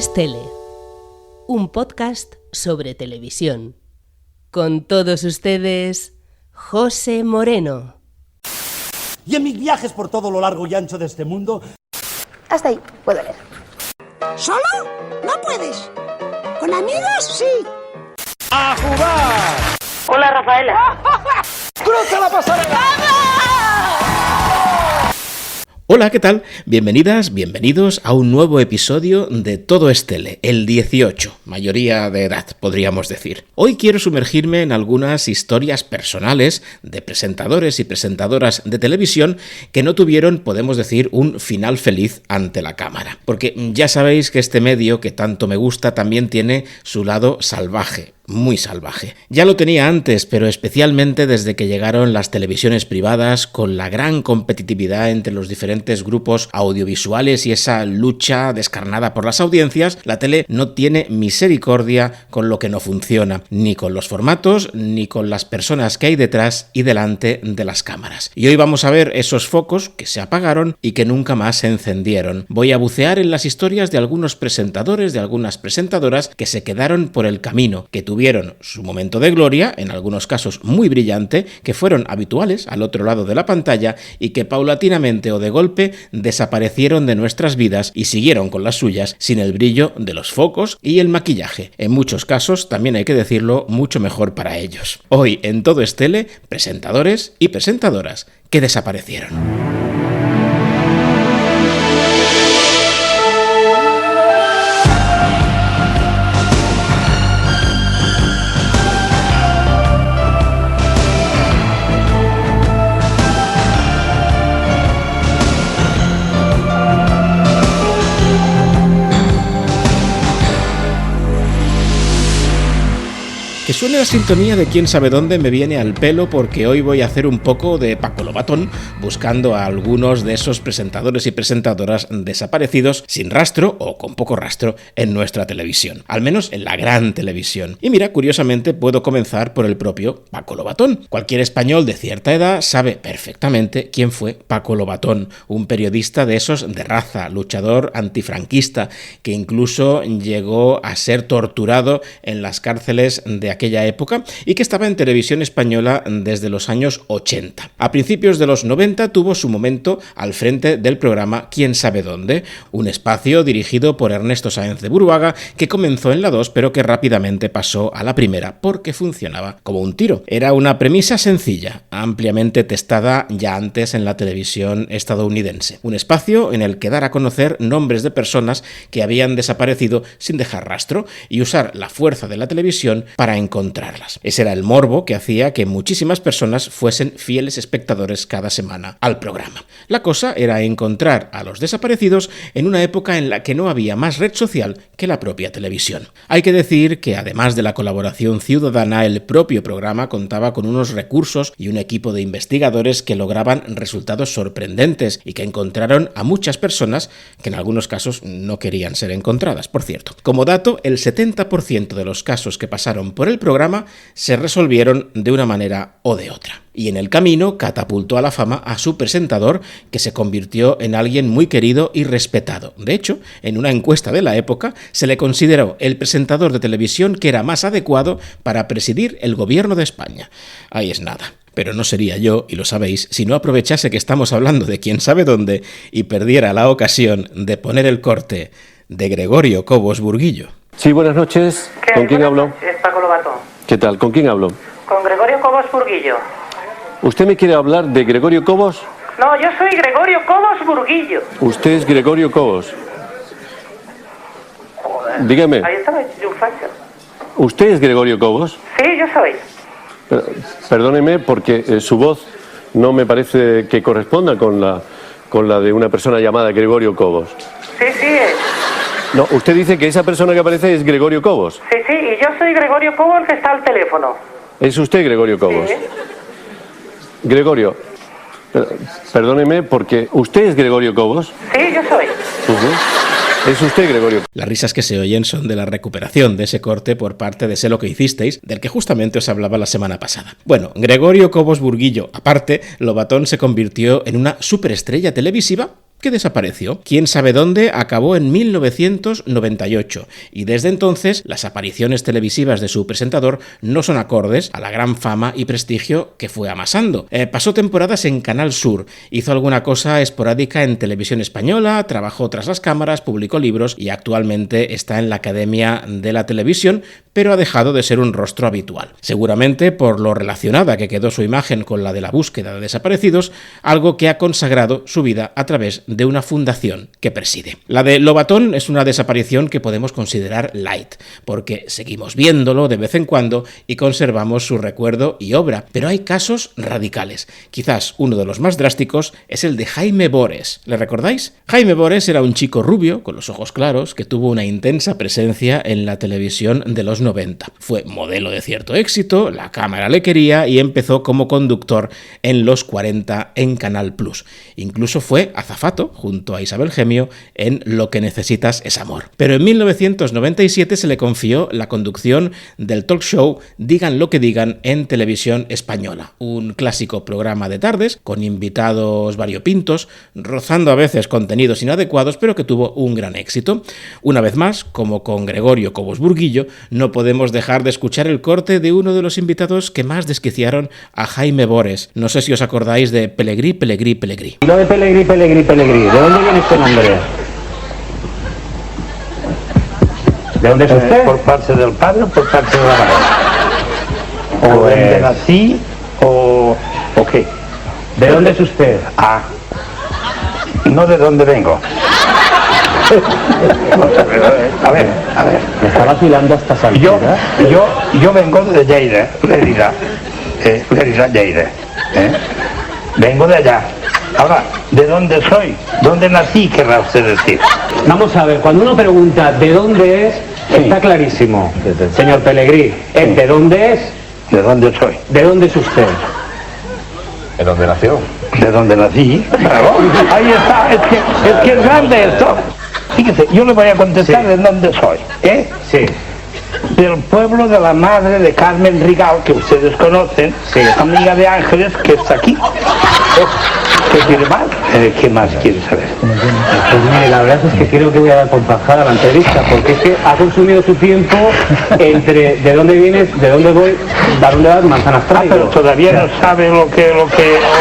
es Tele, un podcast sobre televisión. Con todos ustedes, José Moreno. Y en mis viajes por todo lo largo y ancho de este mundo... Hasta ahí, puedo leer. ¿Solo? No puedes. ¿Con amigos? Sí. ¡A jugar! Hola, Rafaela. ¡Cruza la pasarela! Hola, ¿qué tal? Bienvenidas, bienvenidos a un nuevo episodio de Todo es Tele, el 18, mayoría de edad, podríamos decir. Hoy quiero sumergirme en algunas historias personales de presentadores y presentadoras de televisión que no tuvieron, podemos decir, un final feliz ante la cámara. Porque ya sabéis que este medio que tanto me gusta también tiene su lado salvaje. Muy salvaje. Ya lo tenía antes, pero especialmente desde que llegaron las televisiones privadas con la gran competitividad entre los diferentes grupos audiovisuales y esa lucha descarnada por las audiencias, la tele no tiene misericordia con lo que no funciona, ni con los formatos, ni con las personas que hay detrás y delante de las cámaras. Y hoy vamos a ver esos focos que se apagaron y que nunca más se encendieron. Voy a bucear en las historias de algunos presentadores, de algunas presentadoras que se quedaron por el camino, que tuvieron su momento de gloria, en algunos casos muy brillante, que fueron habituales al otro lado de la pantalla y que paulatinamente o de golpe desaparecieron de nuestras vidas y siguieron con las suyas sin el brillo de los focos y el maquillaje. En muchos casos, también hay que decirlo, mucho mejor para ellos. Hoy en Todo es Tele, presentadores y presentadoras que desaparecieron. Que suene la sintonía de Quién sabe dónde me viene al pelo porque hoy voy a hacer un poco de Paco Lobatón buscando a algunos de esos presentadores y presentadoras desaparecidos sin rastro o con poco rastro en nuestra televisión, al menos en la gran televisión. Y mira, curiosamente puedo comenzar por el propio Paco Lobatón. Cualquier español de cierta edad sabe perfectamente quién fue Paco Lobatón, un periodista de esos de raza, luchador antifranquista, que incluso llegó a ser torturado en las cárceles de aquella época y que estaba en televisión española desde los años 80. A principios de los 90 tuvo su momento al frente del programa Quién sabe dónde, un espacio dirigido por Ernesto Sáenz de Buruaga que comenzó en la 2 pero que rápidamente pasó a la primera porque funcionaba como un tiro. Era una premisa sencilla, ampliamente testada ya antes en la televisión estadounidense. Un espacio en el que dar a conocer nombres de personas que habían desaparecido sin dejar rastro y usar la fuerza de la televisión para encontrarlas. Ese era el morbo que hacía que muchísimas personas fuesen fieles espectadores cada semana al programa. La cosa era encontrar a los desaparecidos en una época en la que no había más red social que la propia televisión. Hay que decir que además de la colaboración ciudadana, el propio programa contaba con unos recursos y un equipo de investigadores que lograban resultados sorprendentes y que encontraron a muchas personas que en algunos casos no querían ser encontradas, por cierto. Como dato, el 70% de los casos que pasaron por el programa se resolvieron de una manera o de otra. Y en el camino catapultó a la fama a su presentador, que se convirtió en alguien muy querido y respetado. De hecho, en una encuesta de la época se le consideró el presentador de televisión que era más adecuado para presidir el gobierno de España. Ahí es nada. Pero no sería yo, y lo sabéis, si no aprovechase que estamos hablando de quién sabe dónde y perdiera la ocasión de poner el corte de Gregorio Cobos Burguillo. Sí, buenas noches. ¿Con quién hablo? Es Paco Lobatón. ¿Qué tal? ¿Con quién hablo? Con Gregorio Cobos Burguillo. ¿Usted me quiere hablar de Gregorio Cobos? No, yo soy Gregorio Cobos Burguillo. Usted es Gregorio Cobos. Joder. Dígame. Ahí estaba un facho. ¿Usted es Gregorio Cobos? Sí, yo soy. Perdóneme porque su voz no me parece que corresponda con la de una persona llamada Gregorio Cobos. Sí, sí es. No, usted dice que esa persona que aparece es Gregorio Cobos. Sí, sí, y yo soy Gregorio Cobos que está al teléfono. ¿Es usted Gregorio Cobos? Sí. Gregorio, perdóneme porque usted es Gregorio Cobos. Sí, yo soy. ¿Es usted Gregorio? Las risas que se oyen son de la recuperación de ese corte por parte de Sé lo que hicisteis, del que justamente os hablaba la semana pasada. Bueno, Gregorio Cobos Burguillo, aparte, Lobatón se convirtió en una superestrella televisiva que desapareció. Quién sabe dónde acabó en 1998 y desde entonces las apariciones televisivas de su presentador no son acordes a la gran fama y prestigio que fue amasando. Pasó temporadas en Canal Sur, hizo alguna cosa esporádica en Televisión Española, trabajó tras las cámaras, publicó libros y actualmente está en la Academia de la Televisión, pero ha dejado de ser un rostro habitual. Seguramente por lo relacionada que quedó su imagen con la de la búsqueda de desaparecidos, algo que ha consagrado su vida a través de una fundación que preside. La de Lobatón es una desaparición que podemos considerar light, porque seguimos viéndolo de vez en cuando y conservamos su recuerdo y obra, pero hay casos radicales. Quizás uno de los más drásticos es el de Jaime Bores. ¿Le recordáis? Jaime Bores era un chico rubio, con los ojos claros, que tuvo una intensa presencia en la televisión de los 90. Fue modelo de cierto éxito, la cámara le quería y empezó como conductor en los 40 en Canal Plus. Incluso fue azafato, junto a Isabel Gemio, en Lo que necesitas es amor. Pero en 1997 se le confió la conducción del talk show Digan lo que digan en Televisión Española, un clásico programa de tardes con invitados variopintos, rozando a veces contenidos inadecuados, pero que tuvo un gran éxito. Una vez más, como con Gregorio Cobos Burguillo, no podemos dejar de escuchar el corte de uno de los invitados que más desquiciaron a Jaime Bores. No sé si os acordáis de Pelegrí, Pelegrí, Pelegrí. Lo de Pelegrí, Pelegrí, Pelegrí. ¿De dónde viene este nombre? ¿De dónde es usted? ¿Por parte del padre o por parte de la madre? ¿O de dónde nací o qué? ¿De dónde es usted? Ah, no de dónde vengo. A ver. Me está vacilando hasta salir. Yo vengo de Lleida, Lérida, Lleida. Vengo de allá. Ahora, ¿de dónde soy? ¿Dónde nací? Querrá usted decir. Vamos a ver, cuando uno pregunta de dónde es, está clarísimo. Señor Pelegrí, ¿de dónde es? ¿De dónde soy? ¿De dónde es usted? ¿De dónde nació? ¿De dónde nací? Claro. Ahí está, es que es grande esto. Fíjese, yo le voy a contestar de dónde soy, Sí. Del pueblo de la madre de Carmen Rigal, que ustedes conocen, amiga de Ángeles, que está aquí. ¿Qué quiere más? ¿Qué más quiere saber? Pues mire, la verdad es que creo que voy a dar por zanjada la entrevista, porque es que ha consumido su tiempo entre de dónde vienes, de dónde voy, a dónde vas, manzanas traigo. Pero todavía no sabe lo que o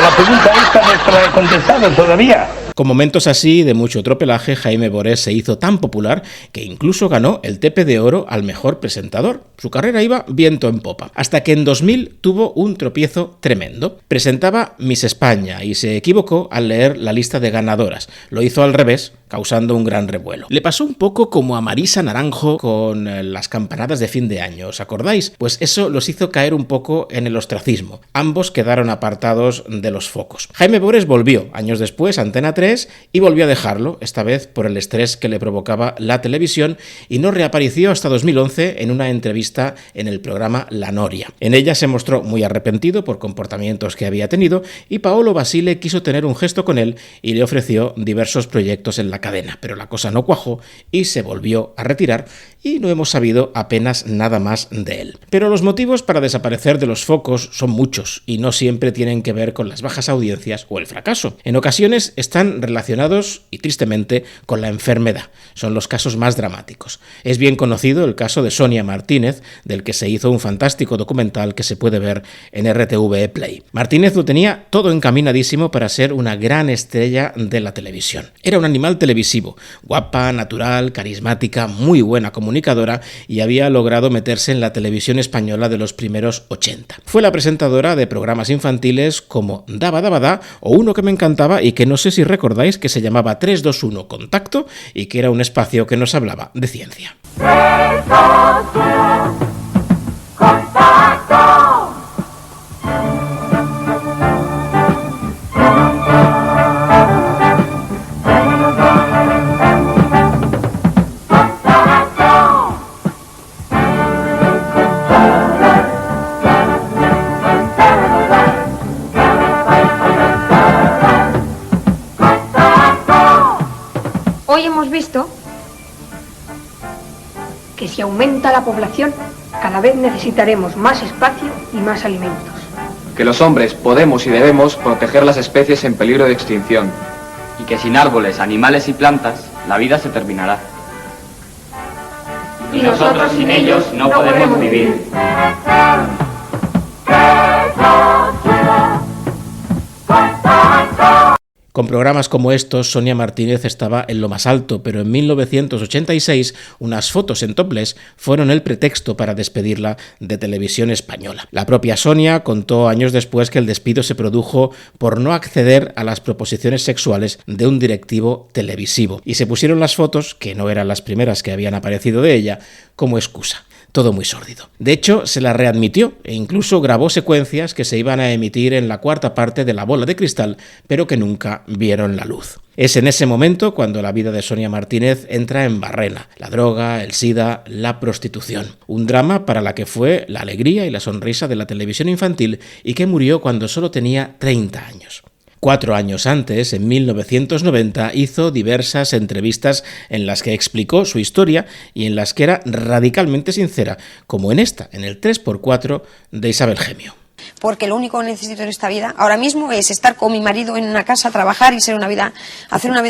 la pregunta esta no se la he contestado todavía. Con momentos así de mucho tropelaje, Jaime Bores se hizo tan popular que incluso ganó el Tepe de Oro al mejor presentador. Su carrera iba viento en popa, hasta que en 2000 tuvo un tropiezo tremendo. Presentaba Miss España y se equivocó al leer la lista de ganadoras. Lo hizo al revés, causando un gran revuelo. Le pasó un poco como a Marisa Naranjo con las campanadas de fin de año, ¿os acordáis? Pues eso los hizo caer un poco en el ostracismo. Ambos quedaron apartados de los focos. Jaime Bores volvió, años después, a Antena 3, y volvió a dejarlo, esta vez por el estrés que le provocaba la televisión, y no reapareció hasta 2011 en una entrevista en el programa La Noria. En ella se mostró muy arrepentido por comportamientos que había tenido y Paolo Basile quiso tener un gesto con él y le ofreció diversos proyectos en la cadena, pero la cosa no cuajó y se volvió a retirar y no hemos sabido apenas nada más de él. Pero los motivos para desaparecer de los focos son muchos y no siempre tienen que ver con las bajas audiencias o el fracaso. En ocasiones están relacionados, y tristemente, con la enfermedad. Son los casos más dramáticos. Es bien conocido el caso de Sonia Martínez, del que se hizo un fantástico documental que se puede ver en RTV Play. Martínez lo tenía todo encaminadísimo para ser una gran estrella de la televisión. Era un animal televisivo, guapa, natural, carismática, muy buena comunicadora y había logrado meterse en la televisión española de los primeros 80. Fue la presentadora de programas infantiles como Daba Daba Da o uno que me encantaba y que no sé si recordáis, que se llamaba 321 Contacto y que era un espacio que nos hablaba de ciencia. 321 Contacto. Hoy hemos visto que si aumenta la población, cada vez necesitaremos más espacio y más alimentos. Que los hombres podemos y debemos proteger las especies en peligro de extinción y que sin árboles, animales y plantas, la vida se terminará. Y nosotros sin ellos no podemos vivir. Con programas como estos, Sonia Martínez estaba en lo más alto, pero en 1986 unas fotos en topless fueron el pretexto para despedirla de Televisión Española. La propia Sonia contó años después que el despido se produjo por no acceder a las proposiciones sexuales de un directivo televisivo, y se pusieron las fotos, que no eran las primeras que habían aparecido de ella, como excusa. Todo muy sórdido. De hecho, se la readmitió e incluso grabó secuencias que se iban a emitir en la cuarta parte de La Bola de Cristal, pero que nunca vieron la luz. Es en ese momento cuando la vida de Sonia Martínez entra en barrena. La droga, el sida, la prostitución. Un drama para la que fue la alegría y la sonrisa de la televisión infantil y que murió cuando solo tenía 30 años. 4 años antes, en 1990, hizo diversas entrevistas en las que explicó su historia y en las que era radicalmente sincera, como en esta, en el 3x4 de Isabel Gemio. Porque lo único que necesito en esta vida ahora mismo es estar con mi marido en una casa, trabajar y hacer una vida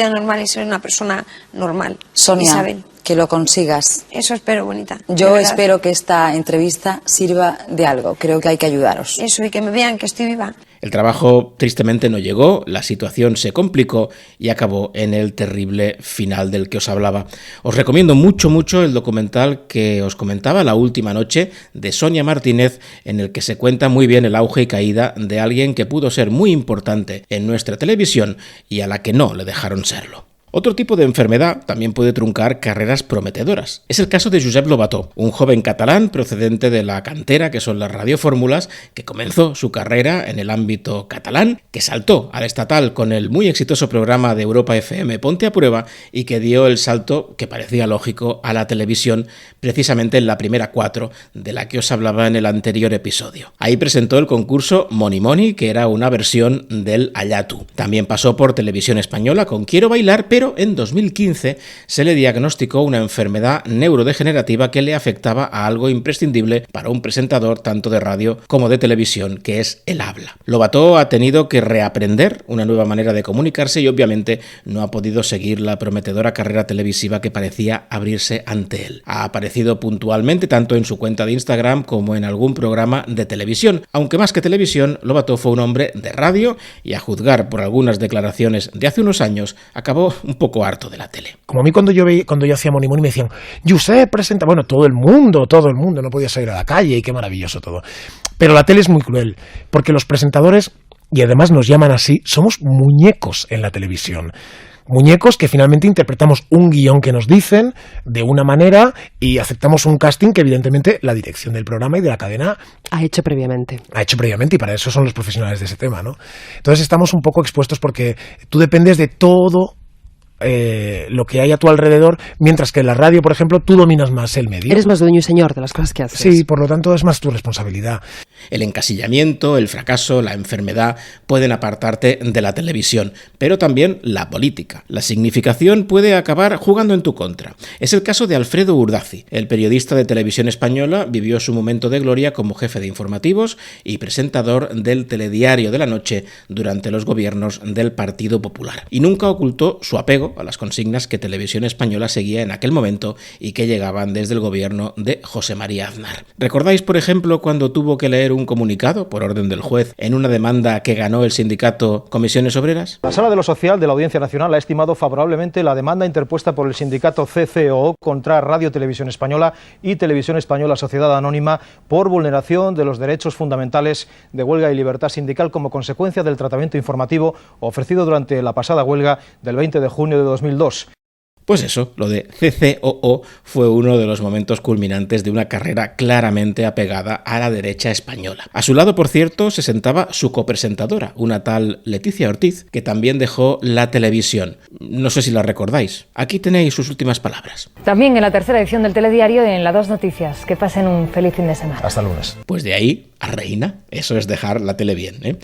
normal y ser una persona normal. Sonia, Isabel, que lo consigas. Eso espero, bonita. Yo espero que esta entrevista sirva de algo. Creo que hay que ayudaros. Eso, y que me vean que estoy viva. El trabajo tristemente no llegó, la situación se complicó y acabó en el terrible final del que os hablaba. Os recomiendo mucho el documental que os comentaba, La última noche, de Sonia Martínez, en el que se cuenta muy bien el auge y caída de alguien que pudo ser muy importante en nuestra televisión y a la que no le dejaron serlo. Otro tipo de enfermedad también puede truncar carreras prometedoras. Es el caso de Josep Lobató, un joven catalán procedente de la cantera que son las radiofórmulas, que comenzó su carrera en el ámbito catalán, que saltó al estatal con el muy exitoso programa de Europa FM Ponte a Prueba y que dio el salto, que parecía lógico, a la televisión, precisamente en la primera 4, de la que os hablaba en el anterior episodio. Ahí presentó el concurso Moni Moni, que era una versión del Allatu. También pasó por Televisión Española con Quiero Bailar, pero en 2015 se le diagnosticó una enfermedad neurodegenerativa que le afectaba a algo imprescindible para un presentador tanto de radio como de televisión, que es el habla. Lobató ha tenido que reaprender una nueva manera de comunicarse y obviamente no ha podido seguir la prometedora carrera televisiva que parecía abrirse ante él. Ha aparecido puntualmente tanto en su cuenta de Instagram como en algún programa de televisión, aunque más que televisión, Lobató fue un hombre de radio y, a juzgar por algunas declaraciones de hace unos años, acabó un poco harto de la tele. Como a mí cuando yo hacía Moni Moni me decían, Josep presenta, bueno, todo el mundo, no podía salir a la calle y qué maravilloso todo. Pero la tele es muy cruel, porque los presentadores, y además nos llaman así, somos muñecos en la televisión. Muñecos que finalmente interpretamos un guión que nos dicen de una manera y aceptamos un casting que evidentemente la dirección del programa y de la cadena ha hecho previamente y para eso son los profesionales de ese tema, ¿no? Entonces estamos un poco expuestos porque tú dependes de todo lo que hay a tu alrededor, mientras que en la radio, por ejemplo, tú dominas más el medio. Eres más dueño y señor de las cosas que haces. Sí, por lo tanto es más tu responsabilidad. El encasillamiento, el fracaso, la enfermedad pueden apartarte de la televisión, pero también la política. La significación puede acabar jugando en tu contra. Es el caso de Alfredo Urdazi. El periodista de Televisión Española vivió su momento de gloria como jefe de informativos y presentador del telediario de la noche durante los gobiernos del Partido Popular. Y nunca ocultó su apego a las consignas que Televisión Española seguía en aquel momento y que llegaban desde el gobierno de José María Aznar. ¿Recordáis, por ejemplo, cuando tuvo que leer un comunicado por orden del juez en una demanda que ganó el sindicato Comisiones Obreras? La Sala de lo Social de la Audiencia Nacional ha estimado favorablemente la demanda interpuesta por el sindicato CCOO contra Radio Televisión Española y Televisión Española Sociedad Anónima por vulneración de los derechos fundamentales de huelga y libertad sindical como consecuencia del tratamiento informativo ofrecido durante la pasada huelga del 20 de junio de 2002. Pues eso, lo de CCOO fue uno de los momentos culminantes de una carrera claramente apegada a la derecha española. A su lado, por cierto, se sentaba su copresentadora, una tal Leticia Ortiz, que también dejó la televisión. No sé si la recordáis. Aquí tenéis sus últimas palabras. También en la tercera edición del telediario y en la 2 Noticias. Que pasen un feliz fin de semana. Hasta el lunes. Pues de ahí a reina. Eso es dejar la tele bien, ¿eh?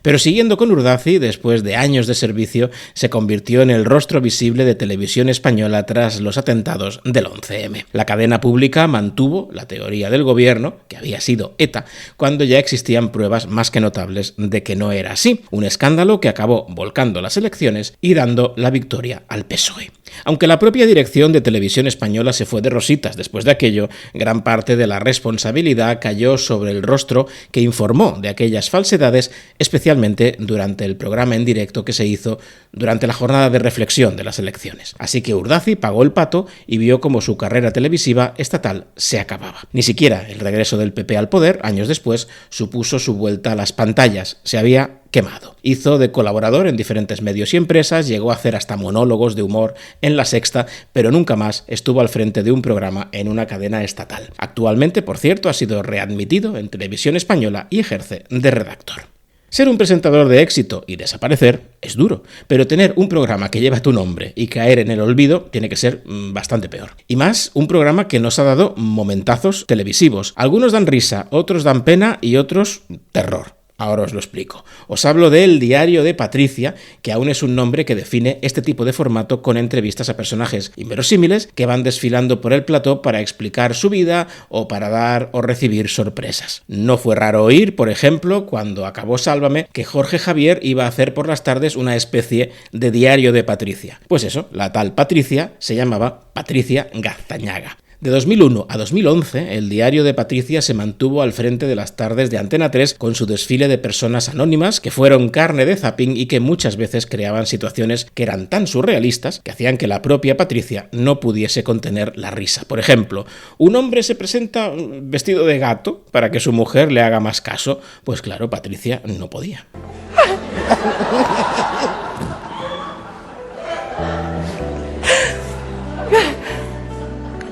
Pero siguiendo con Urdaci, después de años de servicio, se convirtió en el rostro visible de Televisión Española tras los atentados del 11M. La cadena pública mantuvo la teoría del gobierno, que había sido ETA, cuando ya existían pruebas más que notables de que no era así. Un escándalo que acabó volcando las elecciones y dando la victoria al PSOE. Aunque la propia dirección de Televisión Española se fue de rositas después de aquello, gran parte de la responsabilidad cayó sobre el rostro que informó de aquellas falsedades, especialmente durante el programa en directo que se hizo durante la jornada de reflexión de las elecciones. Así que Urdaci pagó el pato y vio cómo su carrera televisiva estatal se acababa. Ni siquiera el regreso del PP al poder, años después, supuso su vuelta a las pantallas. Se había quemado. Hizo de colaborador en diferentes medios y empresas, llegó a hacer hasta monólogos de humor en La Sexta, pero nunca más estuvo al frente de un programa en una cadena estatal. Actualmente, por cierto, ha sido readmitido en Televisión Española y ejerce de redactor. Ser un presentador de éxito y desaparecer es duro, pero tener un programa que lleva tu nombre y caer en el olvido tiene que ser bastante peor. Y más, un programa que nos ha dado momentazos televisivos. Algunos dan risa, otros dan pena y otros terror. Ahora os lo explico. Os hablo del Diario de Patricia, que aún es un nombre que define este tipo de formato con entrevistas a personajes inverosímiles que van desfilando por el plató para explicar su vida o para dar o recibir sorpresas. No fue raro oír, por ejemplo, cuando acabó Sálvame, que Jorge Javier iba a hacer por las tardes una especie de Diario de Patricia. Pues eso, la tal Patricia se llamaba Patricia Gaztañaga. De 2001 a 2011, el Diario de Patricia se mantuvo al frente de las tardes de Antena 3 con su desfile de personas anónimas que fueron carne de zapping y que muchas veces creaban situaciones que eran tan surrealistas que hacían que la propia Patricia no pudiese contener la risa. Por ejemplo, un hombre se presenta vestido de gato para que su mujer le haga más caso. Pues claro, Patricia no podía.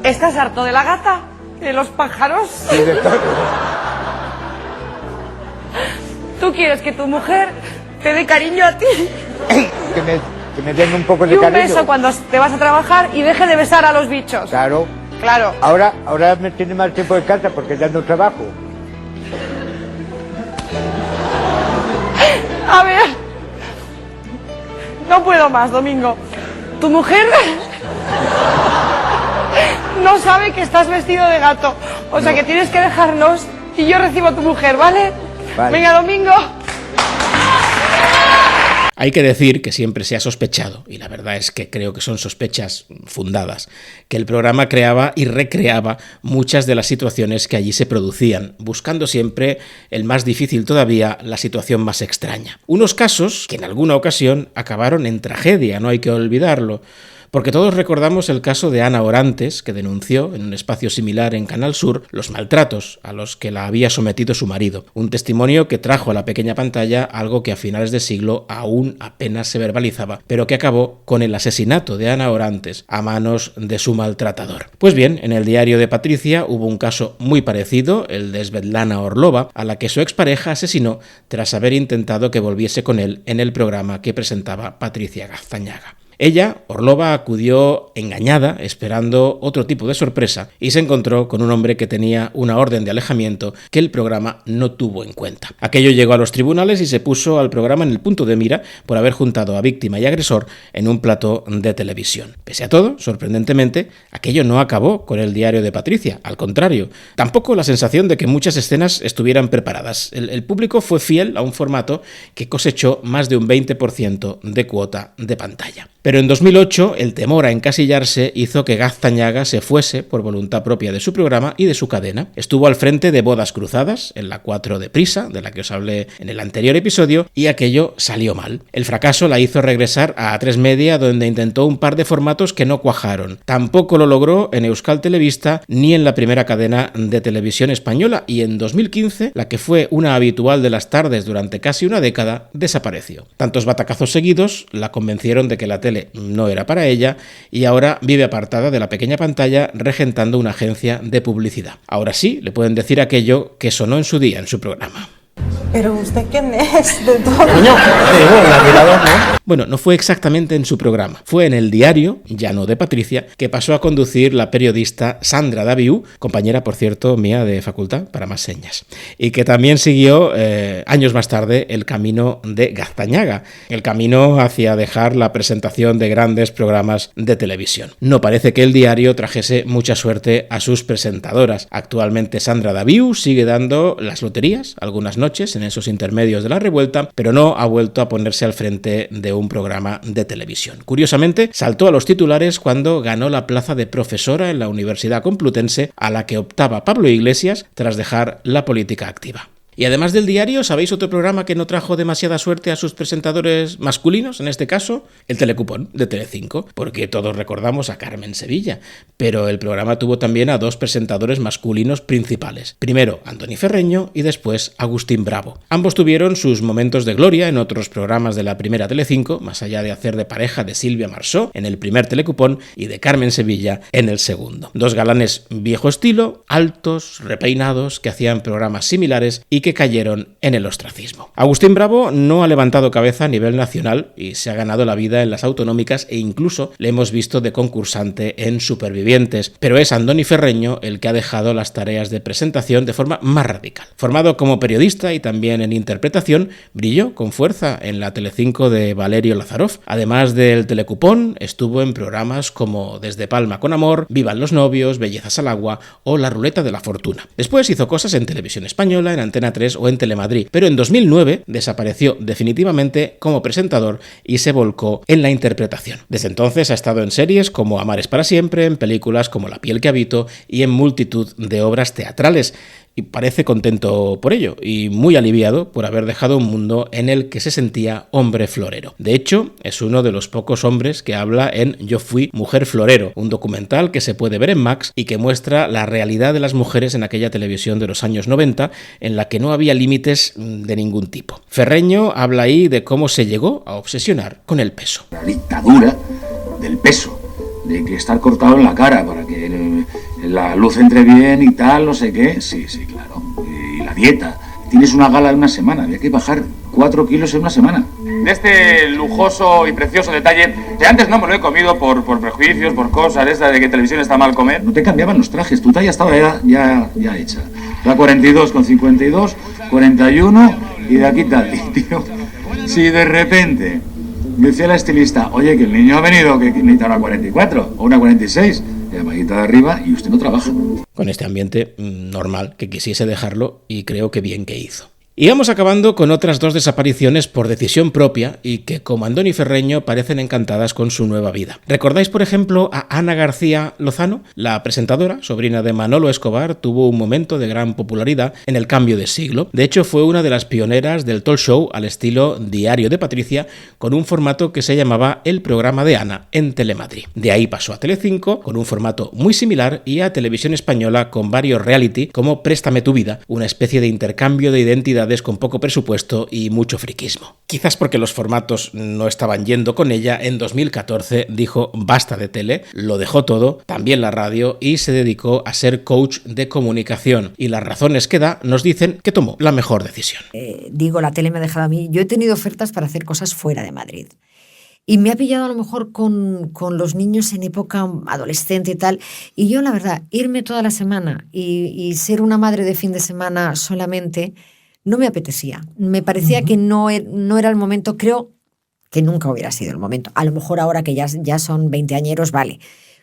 ¿Estás harto de la gata? ¿De los pájaros? Sí, de todo. ¿Tú quieres que tu mujer te dé cariño a ti? que me den un poco de cariño. Y un cariño. beso cuando te vas a trabajar y deje de besar a los bichos. Claro. Claro. Ahora me tiene más tiempo en casa porque ya no trabajo. A ver. No puedo más, Domingo. Tu mujer no sabe que estás vestido de gato. O sea que tienes que dejarnos y yo recibo a tu mujer, ¿vale? Vale. Venga, Domingo. Hay que decir que siempre se ha sospechado, y la verdad es que creo que son sospechas fundadas, que el programa creaba y recreaba muchas de las situaciones que allí se producían, buscando siempre el más difícil todavía, la situación más extraña. Unos casos que en alguna ocasión acabaron en tragedia, no hay que olvidarlo. Porque todos recordamos el caso de Ana Orantes, que denunció, en un espacio similar en Canal Sur, los maltratos a los que la había sometido su marido. Un testimonio que trajo a la pequeña pantalla algo que a finales de siglo aún apenas se verbalizaba, pero que acabó con el asesinato de Ana Orantes a manos de su maltratador. Pues bien, en el Diario de Patricia hubo un caso muy parecido, el de Svetlana Orlova, a la que su expareja asesinó tras haber intentado que volviese con él en el programa que presentaba Patricia Gaztañaga. Ella, Orlova, acudió engañada, esperando otro tipo de sorpresa, y se encontró con un hombre que tenía una orden de alejamiento que el programa no tuvo en cuenta. Aquello llegó a los tribunales y se puso al programa en el punto de mira por haber juntado a víctima y agresor en un plató de televisión. Pese a todo, sorprendentemente, aquello no acabó con el Diario de Patricia, al contrario. Tampoco la sensación de que muchas escenas estuvieran preparadas. El público fue fiel a un formato que cosechó más de un 20% de cuota de pantalla. Pero en 2008 el temor a encasillarse hizo que Gaztañaga se fuese por voluntad propia de su programa y de su cadena. Estuvo al frente de Bodas Cruzadas, en la 4 de Prisa, de la que os hablé en el anterior episodio, y aquello salió mal. El fracaso la hizo regresar a A3 Media, donde intentó un par de formatos que no cuajaron. Tampoco lo logró en Euskal Telebista ni en la primera cadena de televisión española, y en 2015, la que fue una habitual de las tardes durante casi una década, desapareció. Tantos batacazos seguidos la convencieron de que la tele no era para ella y ahora vive apartada de la pequeña pantalla regentando una agencia de publicidad. Ahora sí, le pueden decir aquello que sonó en su día en su programa. ¿Pero usted quién es? De todo. Bueno, no fue exactamente en su programa, fue en el diario, ya no de Patricia, que pasó a conducir la periodista Sandra Daviú, compañera, por cierto, mía de facultad para más señas, y que también siguió años más tarde el camino de Gaztañaga, el camino hacia dejar la presentación de grandes programas de televisión. No parece que el diario trajese mucha suerte a sus presentadoras. Actualmente Sandra Daviú sigue dando las loterías algunas noches en esos intermedios de la revuelta, pero no ha vuelto a ponerse al frente de un programa de televisión. Curiosamente, saltó a los titulares cuando ganó la plaza de profesora en la Universidad Complutense, a la que optaba Pablo Iglesias tras dejar la política activa. Y además del diario, ¿sabéis otro programa que no trajo demasiada suerte a sus presentadores masculinos? En este caso, el Telecupón de Telecinco, porque todos recordamos a Carmen Sevilla, pero el programa tuvo también a dos presentadores masculinos principales. Primero Antoni Ferreño y después Agustín Bravo. Ambos tuvieron sus momentos de gloria en otros programas de la primera Telecinco, más allá de hacer de pareja de Silvia Marsó en el primer Telecupón y de Carmen Sevilla en el segundo. Dos galanes viejo estilo, altos, repeinados, que hacían programas similares y que cayeron en el ostracismo. Agustín Bravo no ha levantado cabeza a nivel nacional y se ha ganado la vida en las autonómicas e incluso le hemos visto de concursante en Supervivientes, pero es Antoni Ferreño el que ha dejado las tareas de presentación de forma más radical. Formado como periodista y también en interpretación, brilló con fuerza en la Telecinco de Valerio Lázarov. Además del Telecupón, estuvo en programas como Desde Palma con Amor, Vivan los novios, Bellezas al agua o La ruleta de la fortuna. Después hizo cosas en Televisión Española, en Antena 3 o en Telemadrid, pero en 2009 desapareció definitivamente como presentador y se volcó en la interpretación. Desde entonces ha estado en series como Amar es para siempre, en películas como La piel que habito y en multitud de obras teatrales. Y parece contento por ello y muy aliviado por haber dejado un mundo en el que se sentía hombre florero. De hecho, es uno de los pocos hombres que habla en Yo fui mujer florero, un documental que se puede ver en Max y que muestra la realidad de las mujeres en aquella televisión de los años 90 en la que no había límites de ningún tipo. Ferreño habla ahí de cómo se llegó a obsesionar con el peso. La dictadura del peso, de que estar cortado en la cara para que la luz entre bien y tal, no sé qué. Sí, claro. Y la dieta. Tienes una gala en una semana, había que bajar 4 kilos en una semana. De este lujoso y precioso detalle, que antes no me lo he comido por prejuicios, por cosas de que televisión está mal comer. No te cambiaban los trajes, tu talla estaba ya hecha. La 42,52, 41 y de aquí tal. Y, tío, si de repente decía la estilista, oye, que el niño ha venido, que necesita una 44 o una 46, llamadita de arriba y usted no trabaja. Con este ambiente normal que quisiese dejarlo y creo que bien que hizo. Y vamos acabando con otras dos desapariciones por decisión propia y que, como Antoni Ferreño, parecen encantadas con su nueva vida. ¿Recordáis, por ejemplo, a Ana García Lozano? La presentadora, sobrina de Manolo Escobar, tuvo un momento de gran popularidad en el cambio de siglo. De hecho, fue una de las pioneras del talk show al estilo Diario de Patricia, con un formato que se llamaba El programa de Ana en Telemadrid. De ahí pasó a Telecinco con un formato muy similar y a Televisión Española con varios reality como Préstame tu vida, una especie de intercambio de identidades con poco presupuesto y mucho friquismo. Quizás porque los formatos no estaban yendo con ella, en 2014 dijo basta de tele, lo dejó todo, también la radio, y se dedicó a ser coach de comunicación. Y las razones que da nos dicen que tomó la mejor decisión. La tele me ha dejado a mí. Yo he tenido ofertas para hacer cosas fuera de Madrid. Y me ha pillado a lo mejor con los niños en época adolescente y tal. Y yo, la verdad, irme toda la semana y ser una madre de fin de semana solamente, no me apetecía. Me parecía que no era el momento. Creo que nunca hubiera sido el momento. A lo mejor ahora que ya son 20 añeros, vale.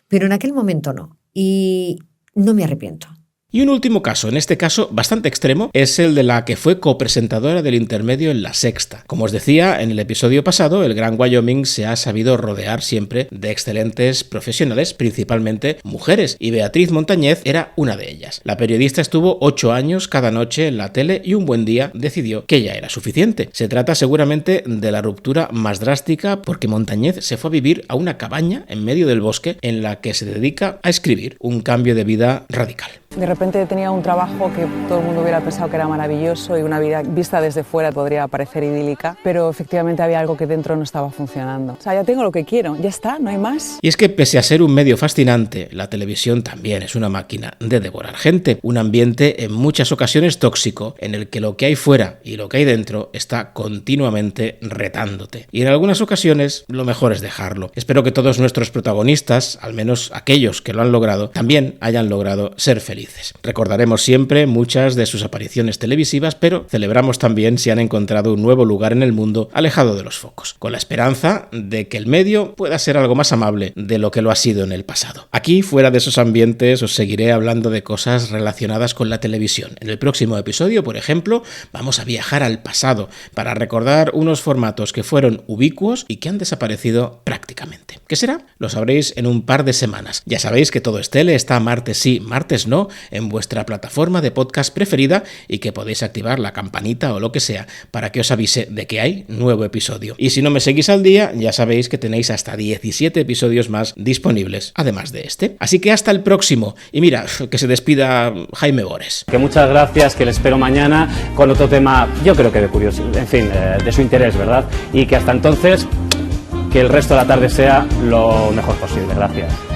Pero en aquel momento no. Y no me arrepiento. Y un último caso, en este caso bastante extremo, es el de la que fue copresentadora del intermedio en La Sexta. Como os decía en el episodio pasado, el Gran Wyoming se ha sabido rodear siempre de excelentes profesionales, principalmente mujeres, y Beatriz Montañez era una de ellas. La periodista estuvo 8 años cada noche en la tele y un buen día decidió que ya era suficiente. Se trata seguramente de la ruptura más drástica porque Montañez se fue a vivir a una cabaña en medio del bosque en la que se dedica a escribir, un cambio de vida radical. De repente repente tenía un trabajo que todo el mundo hubiera pensado que era maravilloso y una vida vista desde fuera podría parecer idílica, pero efectivamente había algo que dentro no estaba funcionando. O sea, ya tengo lo que quiero, ya está, no hay más. Y es que pese a ser un medio fascinante, la televisión también es una máquina de devorar gente, un ambiente en muchas ocasiones tóxico, en el que lo que hay fuera y lo que hay dentro está continuamente retándote. Y en algunas ocasiones lo mejor es dejarlo. Espero que todos nuestros protagonistas, al menos aquellos que lo han logrado, también hayan logrado ser felices. Recordaremos siempre muchas de sus apariciones televisivas, pero celebramos también si han encontrado un nuevo lugar en el mundo alejado de los focos, con la esperanza de que el medio pueda ser algo más amable de lo que lo ha sido en el pasado. Aquí, fuera de esos ambientes, os seguiré hablando de cosas relacionadas con la televisión. En el próximo episodio, por ejemplo, vamos a viajar al pasado para recordar unos formatos que fueron ubicuos y que han desaparecido prácticamente. ¿Qué será? Lo sabréis en un par de semanas. Ya sabéis que Todo es Tele está martes sí, martes no, en vuestra plataforma de podcast preferida y que podéis activar la campanita o lo que sea para que os avise de que hay nuevo episodio. Y si no me seguís al día, ya sabéis que tenéis hasta 17 episodios más disponibles, además de este. Así que hasta el próximo. Y mira, que se despida Jaime Bores. Que muchas gracias, que les espero mañana con otro tema, yo creo que de curiosidad, en fin, de su interés, ¿verdad? Y que hasta entonces, que el resto de la tarde sea lo mejor posible. Gracias.